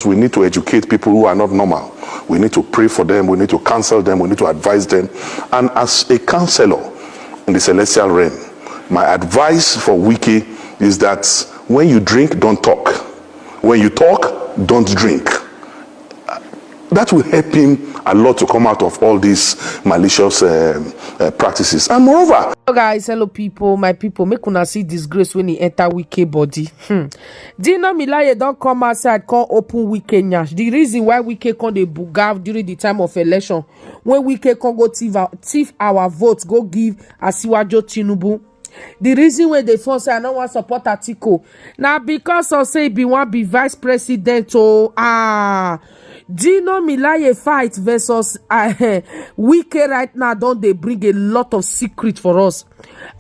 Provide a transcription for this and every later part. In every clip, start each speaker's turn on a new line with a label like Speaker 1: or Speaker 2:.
Speaker 1: We need to educate people who are not normal. We need to pray for them. We need to counsel them. We need to advise them. And as a counselor in the celestial realm, my advice for Wike is that when you drink, don't talk. When you talk, don't drink. That will help him a lot to come out of all these malicious practices. And moreover,
Speaker 2: hello guys, hello people, my people, make una see disgrace when he enter Wike body. Dino Melaye don't come outside, can't open Wike nyash. The reason why Wike can't dey bugav during the time of election, when Wike can't go thief our votes, go give Asiwajo Tinubu. The reason why they force I don't want support Atiku now because of say be one be vice president. Dino Melaye fight versus Wike right now. Don't they bring a lot of secret for us?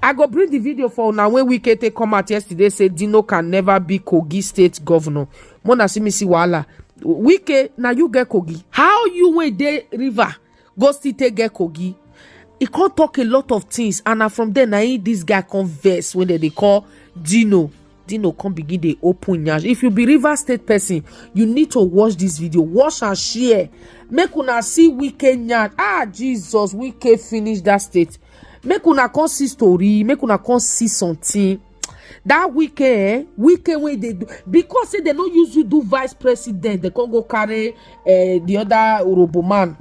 Speaker 2: I go bring the video for now. When Wike take come out yesterday, say Dino can never be Kogi state governor. Mona see me see wala. Wike now you get Kogi. How you went there river go still take get Kogi? He can't talk a lot of things, and from there now this guy converse when they call Dino. Dino come begin the open nyash. If you be River State person, you need to watch this video. Watch and share. Make una see Wike nyash. Jesus, Wike finish that state. Make una come see story. Make una come see something. That Wike, Wike when they do, because say they don't usually do vice president, they can't go carry the other Urobo man.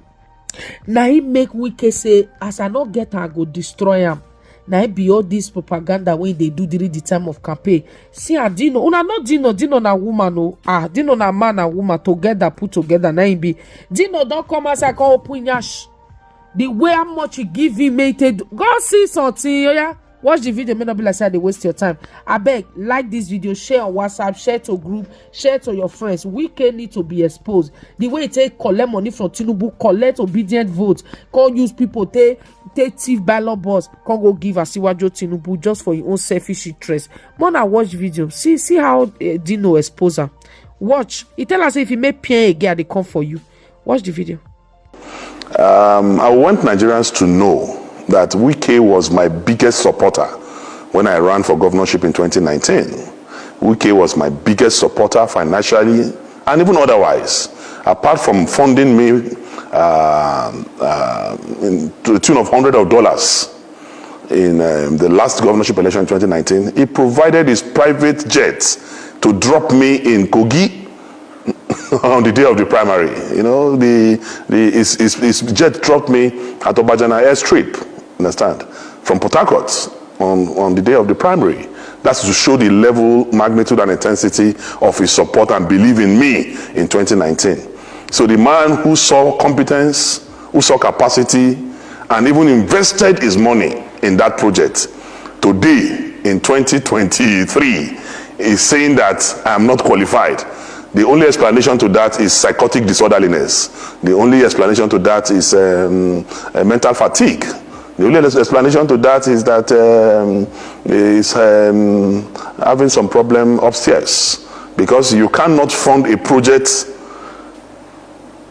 Speaker 2: Now he make Wike say, as I not get, I go destroy him. Now it be all this propaganda when they do during the time of campaign. See, Dino, una not Dino na woman, oh, Dino na man and woman together, put together. Now he be Dino don't come as I call open yash. The way how much you give him, mate, go see something, yeah. Watch the video, may not be like say they waste your time. I beg, like this video, share on WhatsApp, share to group, share to your friends. Wike need to be exposed. The way it take collect money from Tinubu, collect obedient votes, can't use people take thief ballot boss, can't go give Asiwajo Tinubu just for your own selfish interest. Mona watch video, see how Dino expose her. Watch. He tell us if he make pain again, they come for you. Watch the video.
Speaker 1: I want Nigerians to know that Wike was my biggest supporter when I ran for governorship in 2019. Wike was my biggest supporter financially and even otherwise. Apart from funding me to the tune of hundreds of dollars in the last governorship election in 2019, he provided his private jet to drop me in Kogi on the day of the primary. You know, his jet dropped me at Obajana airstrip. Understand? From Port Harcourt on the day of the primary. That's to show the level, magnitude, and intensity of his support and belief in me in 2019. So the man who saw competence, who saw capacity, and even invested his money in that project, today in 2023 is saying that I am not qualified. The only explanation to that is psychotic disorderliness. The only explanation to that is mental fatigue. The only explanation to that is that he's having some problem upstairs, because you cannot fund a project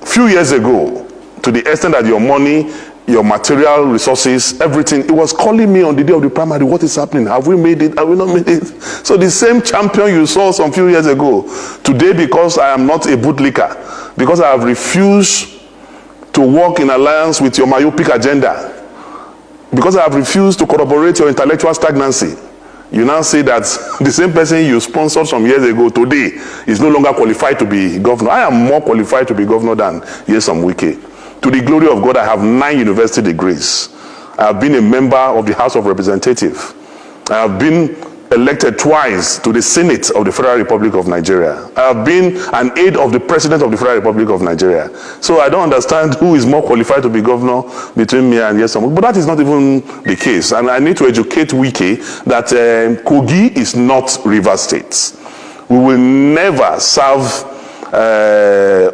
Speaker 1: few years ago to the extent that your money, your material resources, everything, it was calling me on the day of the primary, what is happening? Have we made it? Have we not made it? So the same champion you saw some few years ago, today, because I am not a bootlicker, because I have refused to work in alliance with your myopic agenda, because I have refused to corroborate your intellectual stagnancy, you now say that the same person you sponsored some years ago today is no longer qualified to be governor. I am more qualified to be governor than Nyesom Wike. To the glory of God, I have 9 university degrees. I have been a member of the House of Representatives. I have been elected twice to the Senate of the Federal Republic of Nigeria. I have been an aide of the President of the Federal Republic of Nigeria. So I don't understand who is more qualified to be governor between me and Nyesom. But that is not even the case. And I need to educate Wike that Kogi is not River State. We will never serve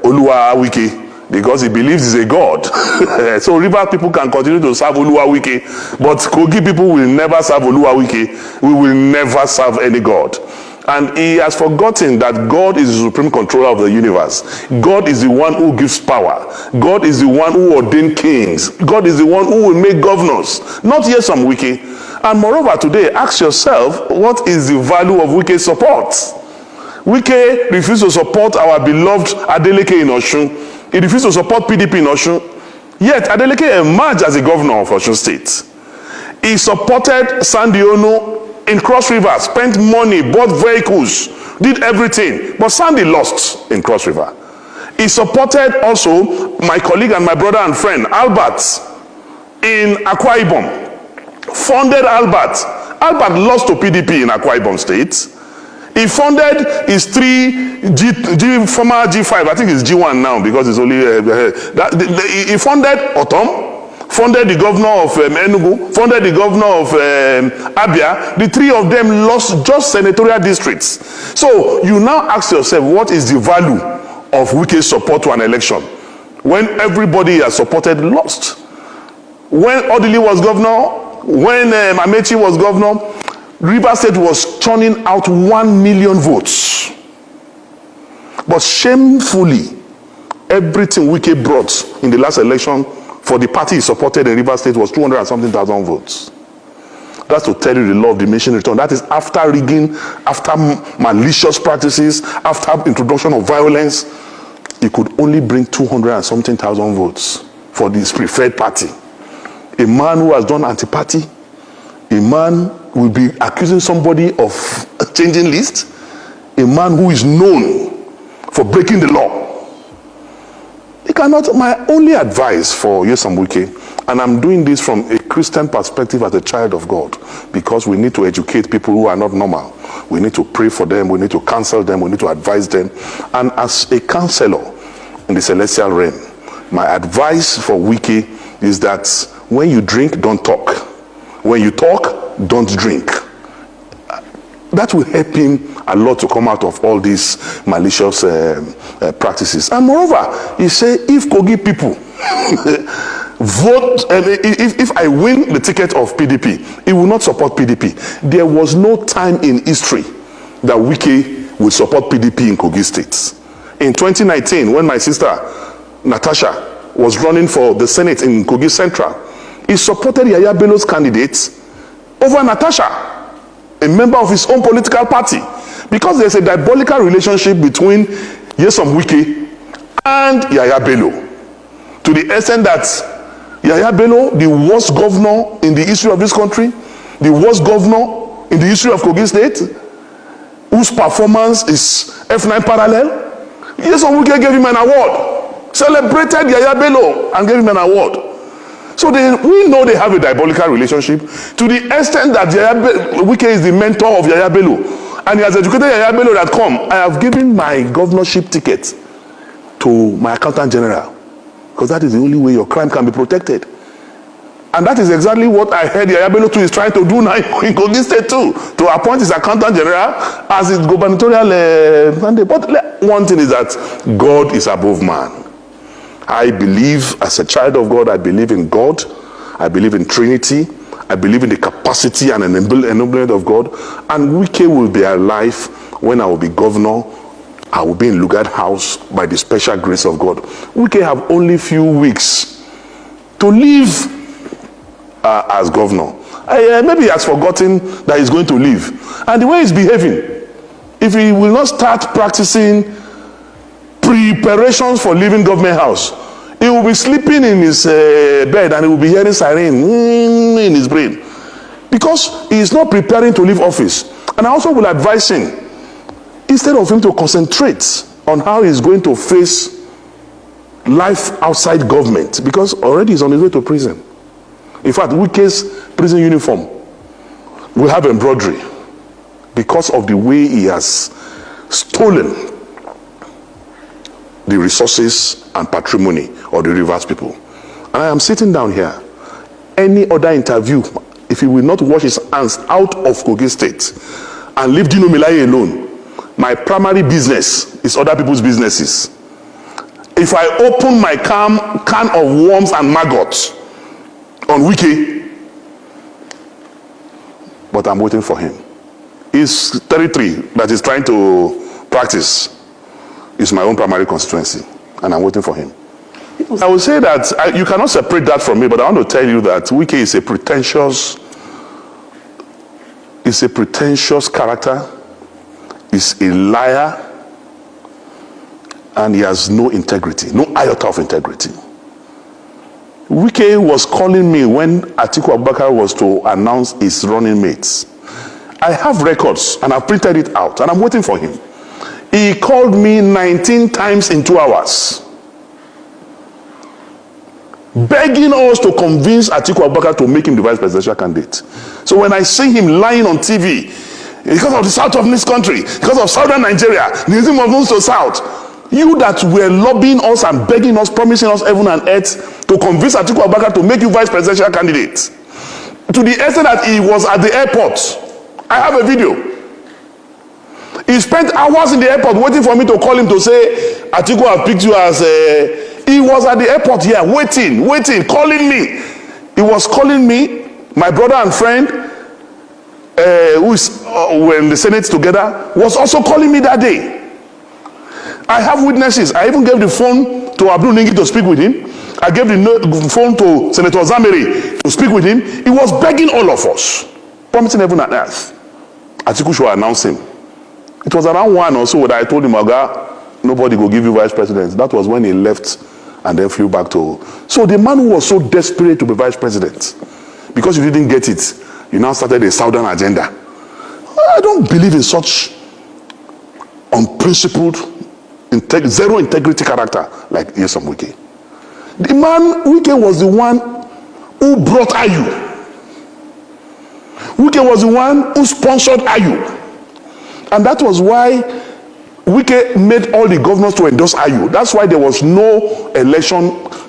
Speaker 1: Oluwa Wike, because he believes he's a god. So River people can continue to serve Oluwa Wike, but Kogi people will never serve Oluwa Wike. We will never serve any god. And he has forgotten that God is the supreme controller of the universe. God is the one who gives power. God is the one who ordained kings. God is the one who will make governors, not Nyesom Wike. And moreover, today, ask yourself, what is the value of Wike's support? Wike refused to support our beloved Adeleke in Osun. He refused to support PDP in Osun. Yet Adeleke emerged as the governor of Osun State. He supported Sandy Ono in Cross River, spent money, bought vehicles, did everything. But Sandy lost in Cross River. He supported also my colleague and my brother and friend, Albert, in Akwa Ibom. Funded Albert. Albert lost to PDP in Akwa Ibom State. He funded his former G5, I think it's G1 now because it's only, he funded Otom, funded the governor of Enugu, funded the governor of Abia. The three of them lost just senatorial districts. So you now ask yourself, what is the value of Wike's support to an election when everybody has supported lost? When Odili was governor, when Amechi was governor, River State was churning out 1 million votes. But shamefully, everything Wike brought in the last election for the party he supported in River State was 200 and something thousand votes. That's to tell you the law of diminishing return. That is after rigging, after malicious practices, after introduction of violence. He could only bring 200 and something thousand votes for this preferred party. A man who has done anti-party, a man will be accusing somebody of changing list, a man who is known for breaking the law. He cannot. My only advice for Nyesom Wike, and I'm doing this from a Christian perspective as a child of God, because we need to educate people who are not normal. We need to pray for them, we need to counsel them, we need to advise them. And as a counselor in the celestial realm, my advice for Wike is that when you drink, don't talk. When you talk, don't drink. That will help him a lot to come out of all these malicious practices. And moreover, he said, if Kogi people vote, if I win the ticket of PDP, he will not support PDP. There was no time in history that Wike will support PDP in Kogi State. In 2019, when my sister Natasha was running for the Senate in Kogi Central, he supported Yaya Bello's candidate over Natasha, a member of his own political party, because there's a diabolical relationship between Nyesom Wike and Yaya Bello, to the extent that Yaya Bello, the worst governor in the history of this country, the worst governor in the history of Kogi State, whose performance is F9 parallel, Nyesom Wike gave him an award, celebrated Yaya Bello and gave him an award. So we know they have a diabolical relationship, to the extent that Wike is the mentor of Yaya Bello, and he has educated Yaya Bello that, come, I have given my governorship ticket to my accountant general, because that is the only way your crime can be protected. And that is exactly what I heard Yaya Bello too is trying to do now in Kogi State too, to appoint his accountant general as his gubernatorial mandate. But one thing is that God is above man. I believe, as a child of God, I believe in God. I believe in Trinity. I believe in the capacity and enablement of God. And Wike will be alive when I will be governor. I will be in Lugard House by the special grace of God. Wike have only few weeks to live as governor. Maybe he has forgotten that he's going to leave. And the way he's behaving, if he will not start practicing preparations for leaving government house, he will be sleeping in his bed and he will be hearing siren in his brain, because he is not preparing to leave office. And I also will advise him, instead of him to concentrate on how he's going to face life outside government, because already he's on his way to prison. In fact, Wike's prison uniform will have embroidery because of the way he has stolen the resources and patrimony of the Rivers people. And I am sitting down here. Any other interview, if he will not wash his hands out of Kogi State and leave Dino Melaye alone, my primary business is other people's businesses. If I open my can of worms and maggots on Wike, but I'm waiting for him. His territory that he's trying to practice is my own primary constituency, and I'm waiting for him. I would say that you cannot separate that from me, but I want to tell you that Wike is a pretentious character. is a liar, and he has no integrity, no iota of integrity. Wike was calling me when Atiku Abubakar was to announce his running mates. I have records and I've printed it out and I'm waiting for him. He called me 19 times in 2 hours, begging us to convince Atiku Abubakar to make him the vice presidential candidate. So when I see him lying on TV, because of the south of this country, because of southern Nigeria, the reason of moves to south, you that were lobbying us and begging us, promising us heaven and earth to convince Atiku Abubakar to make you vice presidential candidate, to the extent that he was at the airport. I have a video. He spent hours in the airport waiting for me to call him to say, Atiku has picked you as a... He was at the airport here, waiting, calling me. He was calling me, my brother and friend, who is were in the Senate together, was also calling me that day. I have witnesses. I even gave the phone to Abdul Ningi to speak with him. I gave the phone to Senator Zameri to speak with him. He was begging all of us, promising heaven and earth. Atiku should announce him. It was around 1 or so that I told him, Oga, nobody will give you vice president. That was when he left and then flew back to... So the man who was so desperate to be vice president, because you didn't get it, you now started a southern agenda. I don't believe in such unprincipled, zero integrity character like Nyesom Wike. The man, Wike was the one who brought Ayu. Wike was the one who sponsored Ayu. And that was why Wike made all the governors to endorse Ayu. That's why there was no election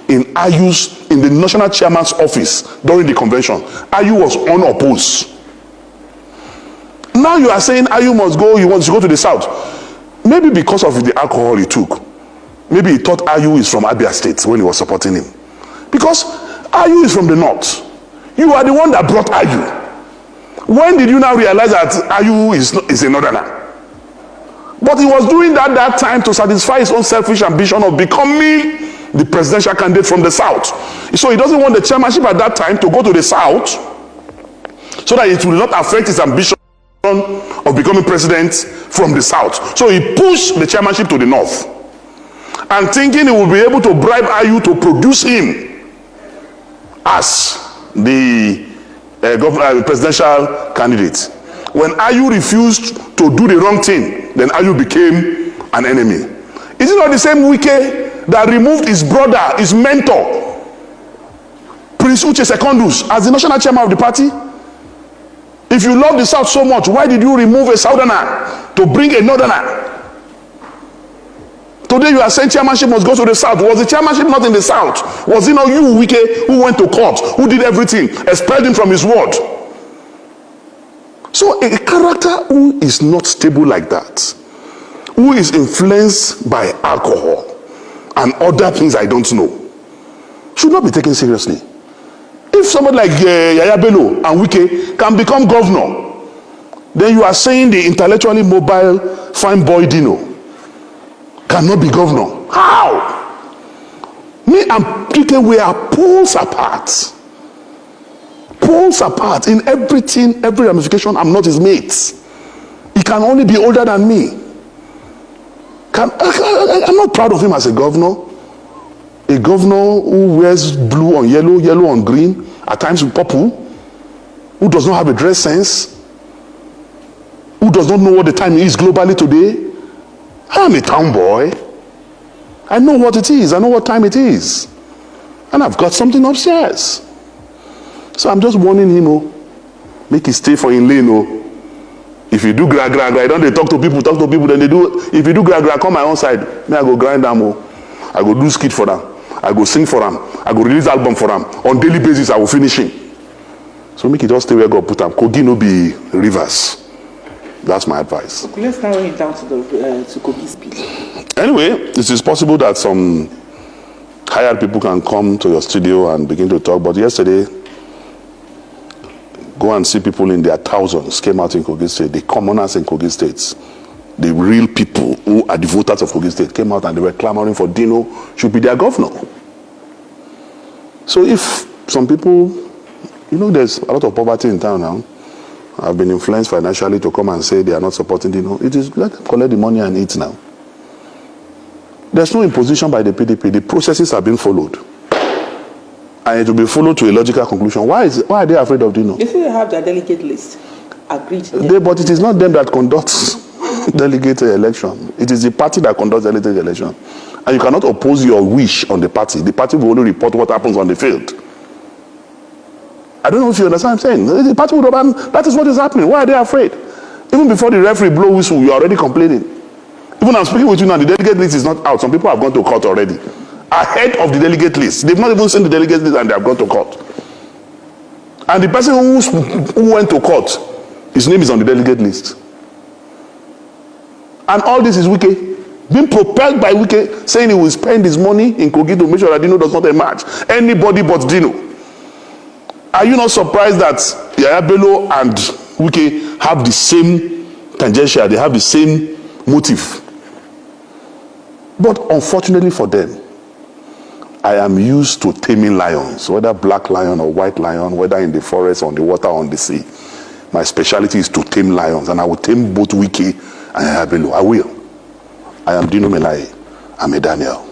Speaker 1: in Ayu's, in the national chairman's office during the convention. Ayu was unopposed. Now you are saying Ayu must go, you want to go to the south. Maybe because of the alcohol he took. Maybe he thought Ayu is from Abia State when he was supporting him. Because Ayu is from the north. You are the one that brought Ayu. When did you now realize that Ayu is a northerner? But he was doing that time to satisfy his own selfish ambition of becoming the presidential candidate from the south. So he doesn't want the chairmanship at that time to go to the south so that it will not affect his ambition of becoming president from the south. So he pushed the chairmanship to the north and thinking he will be able to bribe Ayu to produce him as the presidential candidate. When Ayu refused to do the wrong thing, then Ayu became an enemy. Is it not the same Wike that removed his brother, his mentor, Prince Uche Secondus, as the national chairman of the party? If you love the south so much, why did you remove a southerner to bring a northerner? Today you are saying chairmanship must go to the south. Was the chairmanship not in the south? Was it not you, Wike, who went to court, who did everything, expelled him from his ward? So a character who is not stable like that, who is influenced by alcohol and other things I don't know, should not be taken seriously. If somebody like Yaya Bello and Wike can become governor, then you are saying the intellectually mobile fine boy Dino cannot be governor. How? Me and Wike, we are poles apart. Poles apart in everything, every ramification. I'm not his mate. He can only be older than me. I'm not proud of him as a governor. A governor who wears blue on yellow, yellow on green, at times with purple, who does not have a dress sense, who does not know what the time is globally today. I'm a town boy. I know what it is. I know what time it is. And I've got something upstairs. So I'm just warning him, make it stay for in lane. If you do gra, I don't they talk to people, then they do. If you do gra, come my own side. Then I go grind them. I go do skit for them. I go sing for them. I go release album for them. On daily basis, I will finish him. So make it just stay where God put them. Kogi no be rivers. That's my advice.
Speaker 3: Okay, let's narrow it down to Kogi's speech.
Speaker 1: Anyway, it is possible that some hired people can come to your studio and begin to talk. But yesterday, go and see people in their thousands came out in Kogi State. The commoners in Kogi State, the real people who are the voters of Kogi State came out and they were clamoring for Dino should be their governor. So if some people, there's a lot of poverty in town now. have been influenced financially to come and say they are not supporting Dino. It is, let them collect the money and eat now. There's no imposition by the PDP. The processes are being followed. And it will be followed to a logical conclusion. Why are they afraid of Dino?
Speaker 3: If you have their delegate list, agreed.
Speaker 1: But it is not them that conducts delegate election. It is the party that conducts delegate election. And you cannot oppose your wish on the party. The party will only report what happens on the field. I don't know if you understand what I'm saying. The party will that is what is happening. Why are they afraid? Even before the referee blow whistle, you are already complaining. Even I'm speaking with you now, the delegate list is not out. Some people have gone to court already. Ahead of the delegate list. They've not even seen the delegate list and they have gone to court. And the person who went to court, his name is on the delegate list. And all this is Wike. Being propelled by Wike, saying he will spend his money in Kogi to make sure that Dino does not emerge. Anybody but Dino. Are you not surprised that Yaya Bello and Wike have the same tangential, they have the same motive? But unfortunately for them, I am used to taming lions, whether black lion or white lion, whether in the forest, on the water, on the sea. My specialty is to tame lions, and I will tame both Wike and Yaya Bello. I will. I am Dino Melaye. I'm a Daniel.